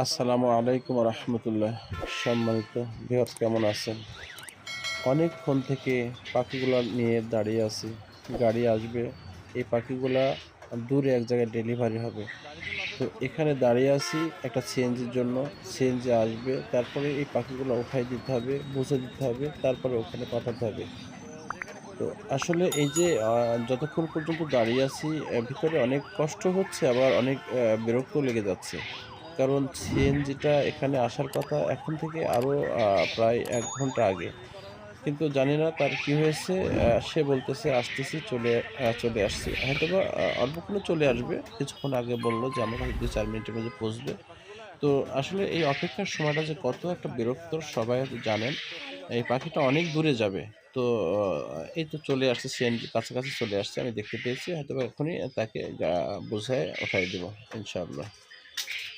আসসালামু আলাইকুম রহমতুল্লাহ। সম্মানিত ভিউয়ার্স, কেমন আছেন? অনেকক্ষণ থেকে পাখিগুলা নিয়ে দাঁড়িয়ে আছি। গাড়ি আসবে, এই পাখিগুলা দূরে এক জায়গায় ডেলিভারি হবে। তো এখানে দাঁড়িয়ে আছি একটা সিএনজির জন্য। সিএনজি আসবে, তারপরে এই পাখিগুলো উঠাই দিতে হবে, বুঝে দিতে হবে, তারপরে ওখানে পাঠাতে হবে। তো আসলে এই যে যতক্ষণ পর্যন্ত দাঁড়িয়ে আছি, ভিতরে অনেক কষ্ট হচ্ছে, আবার অনেক বিরক্ত লেগে যাচ্ছে। কারণ সিএনজিটা এখানে আসার কথা এখন থেকে আরো প্রায় ১ ঘন্টা আগে। কিন্তু জানি না তার কি হয়েছে। সে বলতেছে আসতেছি, চলে আসছি। হয়তোবা অল্পক্ষণে চলে আসবে। কিছুক্ষণ আগে বলল যে আমার কাছে ২-৪ মিনিটের মধ্যে পৌঁছবে। তো আসলে এই অপেক্ষার সময়টা যে কত একটা বিরক্তর সবাই হয়তো জানেন। এই পাখিটা অনেক দূরে যাবে। তো এই তো চলে আসছে, সিএনজি কাছাকাছি চলে আসছে। আমি দেখতে পেয়েছি। হয়তোবা এখনই তাকে বুঝায়ে উঠাই দিব ইনশাআল্লাহ।